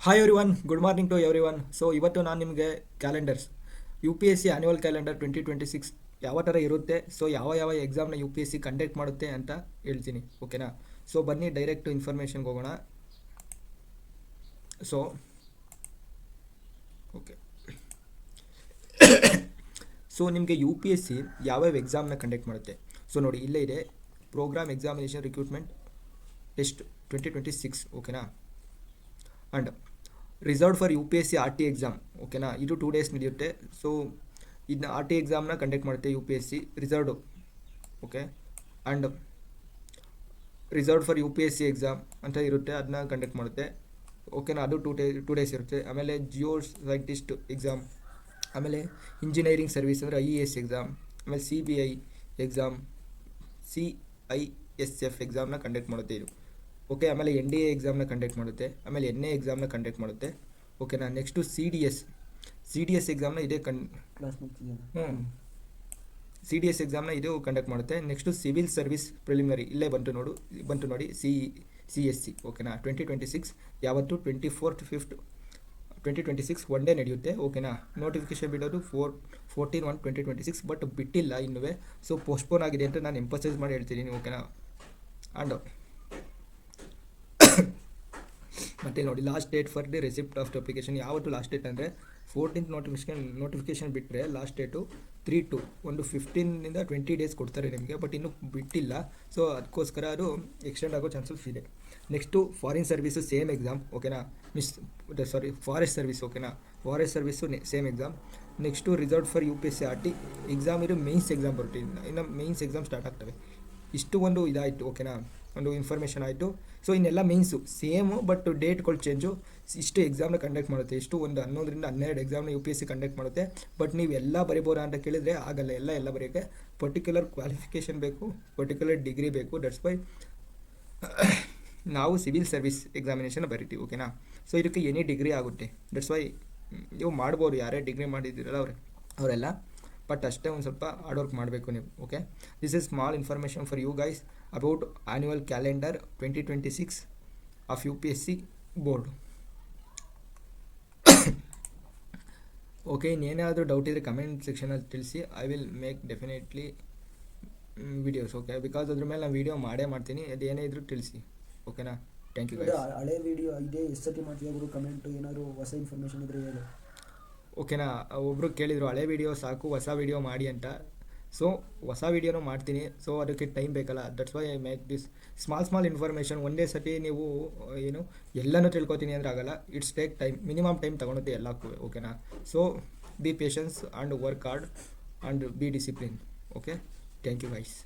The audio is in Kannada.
Hi everyone, good morning to everyone. So ಇವತ್ತು ನಾನು ನಿಮಗೆ calendars U P S C annual calendar 2026 ಯಾವ ಥರ ಇರುತ್ತೆ, ಸೊ ಯಾವ ಎಕ್ಸಾಮ್ನ U P S C conduct ಮಾಡುತ್ತೆ ಅಂತ ಹೇಳ್ತೀನಿ. ಓಕೆನಾ? ಸೊ ಬನ್ನಿ ಡೈರೆಕ್ಟ್ ಇನ್ಫಾರ್ಮೇಷನ್ಗೆ ಹೋಗೋಣ. ಸೊ ಓಕೆ, ಸೊ ನಿಮಗೆ ಯು ಪಿ ಎಸ್ ಸಿ ಯಾವ್ಯಾವ ಎಕ್ಸಾಮ್ನ ಕಂಡಕ್ಟ್ ಮಾಡುತ್ತೆ. ಸೊ ನೋಡಿ, ಇಲ್ಲೇ ಇದೆ ಪ್ರೋಗ್ರಾಮ್ ಎಕ್ಸಾಮಿನೇಷನ್ ರಿಕ್ರೂಟ್ಮೆಂಟ್ ಟೆಸ್ಟ್ 2026. ಓಕೆನಾ? And reserved for U P S C R T exam. ಓಕೆನಾ? ಇದು 2 days ನಡೆಯುತ್ತೆ. ಸೊ ಇದನ್ನ ಆರ್ ಟಿ ಎಕ್ಸಾಮ್ನ ಕಂಡಕ್ಟ್ ಮಾಡುತ್ತೆ U P S C reserved. Okay, and reserved for U P S C exam ಅಂತ ಇರುತ್ತೆ, ಅದನ್ನ ಕಂಡಕ್ಟ್ ಮಾಡುತ್ತೆ. ಓಕೆನಾ? ಅದು 2 days ಇರುತ್ತೆ. ಆಮೇಲೆ ಜಿಯೋ ಸೈಂಟಿಸ್ಟ್ ಎಕ್ಸಾಮ್, ಆಮೇಲೆ ಇಂಜಿನಿಯರಿಂಗ್ ಸರ್ವಿಸ್ ಅಂದರೆ IES ಎಕ್ಸಾಮ್, ಆಮೇಲೆ CBI ಎಕ್ಸಾಮ್, CISF ಎಕ್ಸಾಮ್ನ ಕಂಡಕ್ಟ್ ಮಾಡುತ್ತೆ ಇದು. ಓಕೆ, ಆಮೇಲೆ NDA ಎಕ್ಸಾಮ್ನ ಕಂಡಕ್ಟ್ ಮಾಡುತ್ತೆ, ಆಮೇಲೆ NA ಎಕ್ಸಾಮ್ನ ಕಂಡಕ್ಟ್ ಮಾಡುತ್ತೆ. ಓಕೆನಾ? ನೆಕ್ಸ್ಟು CDS ಎಕ್ಸಾಮ್ನ ಇದೇ CDS ಎಕ್ಸಾಮ್ನ ಇದು ಕಂಡಕ್ಟ್ ಮಾಡುತ್ತೆ. ನೆಕ್ಸ್ಟು ಸಿವಿಲ್ ಸರ್ವಿಸ್ ಪ್ರಿಲಿಮಿನರಿ ಇಲ್ಲೇ ಬಂತು ನೋಡಿ CSC. ಓಕೆನಾ? 2026 ಯಾವತ್ತು 24th 5th 2026 ಒನ್ ಡೇ ನಡೆಯುತ್ತೆ. ಓಕೆನಾ? ನೋಟಿಫಿಕೇಶನ್ ಬಿಡೋದು 14/1/2026, ಬಟ್ ಬಿಟ್ಟಿಲ್ಲ ಇನ್ನೂ. ಸೊ ಪೋಸ್ಟ್ಪೋನ್ ಆಗಿದೆ ಅಂತ ನಾನು ಎಂಫಸೈಸ್ ಮಾಡಿ ಹೇಳ್ತೀನಿ. ಓಕೆನಾ? ಆ್ಯಂಡ್ ಮತ್ತು ನೋಡಿ, last date for the receipt of application ಯಾವತ್ತು ಲಾಸ್ಟ್ ಡೇಟ್ ಅಂದರೆ 14th ನೋಟಿಫಿಕೇಶನ್ ಬಿಟ್ಟರೆ ಲಾಸ್ಟ್ ಡೇಟು 3/2 ಒಂದು 15 to 20 days ಕೊಡ್ತಾರೆ ನಿಮಗೆ, ಬಟ್ ಇನ್ನೂ ಬಿಟ್ಟಿಲ್ಲ. ಸೊ ಅದಕ್ಕೋಸ್ಕರ ಅದು ಎಕ್ಸ್ಟೆಂಡ್ ಆಗೋ ಚಾನ್ಸಸ್ ಇದೆ. Next foreign service same exam. ಓಕೆನಾ? Forest service. ಓಕೆನಾ? Forest service same exam. Next reserved for U P S C R T exam, ಇದು ಮೇನ್ಸ್ ಎಕ್ಸಾಮ್ ಬರುತ್ತೆ. ಇನ್ನು ಮೇನ್ಸ್ ಎಕ್ಸಾಮ್ ಸ್ಟಾರ್ಟ್ ಆಗ್ತವೆ. ಇಷ್ಟು ಒಂದು ಇದಾಯಿತು. ಓಕೆನಾ? ಒಂದು ಇನ್ಫಾರ್ಮೇಷನ್ ಆಯಿತು. ಸೊ ಇನ್ನೆಲ್ಲ ಮೇನ್ಸು ಸೇಮು, ಬಟ್ ಡೇಟ್ಗಳು ಚೇಂಜು. ಇಷ್ಟು ಎಕ್ಸಾಮ್ನ ಕಂಡಕ್ಟ್ ಮಾಡುತ್ತೆ. ಇಷ್ಟು ಒಂದು 11ರಿಂದ 12 ಎಕ್ಸಾಮ್ನ U P S C conduct ಮಾಡುತ್ತೆ. ಬಟ್ ನೀವು ಎಲ್ಲ ಬರಿಬೋರಾ ಅಂತ ಕೇಳಿದರೆ ಆಗಲ್ಲ. ಎಲ್ಲ ಬರೆಯೋಕ್ಕೆ ಪರ್ಟಿಕ್ಯುಲರ್ ಕ್ವಾಲಿಫಿಕೇಷನ್ ಬೇಕು, ಪರ್ಟಿಕ್ಯುಲರ್ ಡಿಗ್ರಿ ಬೇಕು. ದಟ್ಸ್ ವೈ ನಾವು ಸಿವಿಲ್ ಸರ್ವಿಸ್ ಎಕ್ಸಾಮಿನೇಷನ್ ಬರಿತೀವಿ. ಓಕೆನಾ? ಸೊ ಇದಕ್ಕೆ ಎನಿ ಡಿಗ್ರಿ ಆಗುತ್ತೆ. ದಟ್ಸ್ ವೈ ನೀವು ಮಾಡ್ಬೋದು, ಯಾರೇ ಡಿಗ್ರಿ ಮಾಡಿದ್ದೀರಲ್ಲ ಅವರೆಲ್ಲ. ಬಟ್ ಅಷ್ಟೇ ಒಂದು ಸ್ವಲ್ಪ ಹಾರ್ಡ್ ವರ್ಕ್ ಮಾಡಬೇಕು ನೀವು. Okay, this is small information for you guys about annual calendar 2026 of U P S C board. Okay, ಇನ್ನೇನಾದರೂ ಡೌಟ್ ಇದ್ದರೆ ಕಮೆಂಟ್ ಸೆಕ್ಷನಲ್ಲಿ ತಿಳಿಸಿ. I will make definitely videos. Okay, because ಅದ್ರ ಮೇಲೆ ನಾನು ವೀಡಿಯೋ ಮಾಡ್ತೀನಿ. ಅದೇನೇ ಇದ್ರೂ ತಿಳಿಸಿ. ಓಕೆನಾ? Thank you guys. ಹಳೆ ವಿಡಿಯೋ ಇದೆ ಎಷ್ಟೊತ್ತಿ ಮಾಡ್ತೀವಿ ಅವರು ಕಮೆಂಟು, ಏನಾದರೂ ಹೊಸ ಇನ್ಫಾರ್ಮೇಷನ್ ಇದ್ದರೆ ಹೇಳಿ. ಓಕೆನಾ? ಒಬ್ಬರು ಕೇಳಿದರು ಹಳೆ ವೀಡಿಯೋ ಸಾಕು, ಹೊಸ ವೀಡಿಯೋ ಮಾಡಿ ಅಂತ. ಸೊ ಹೊಸ ವೀಡಿಯೋನೂ ಮಾಡ್ತೀನಿ. ಸೊ ಅದಕ್ಕೆ ಟೈಮ್ ಬೇಕಲ್ಲ. That's why I make this small information. ಒಂದೇ ಸತಿ ನೀವು ಎಲ್ಲನೂ ತಿಳ್ಕೊತೀನಿ ಅಂದರೆ ಆಗಲ್ಲ. It's take time, minimum time ತೊಗೊಳುತ್ತೆ ಎಲ್ಲಕ್ಕೂ. ಓಕೆನಾ? So be patience and work hard and be discipline. Okay, thank you guys.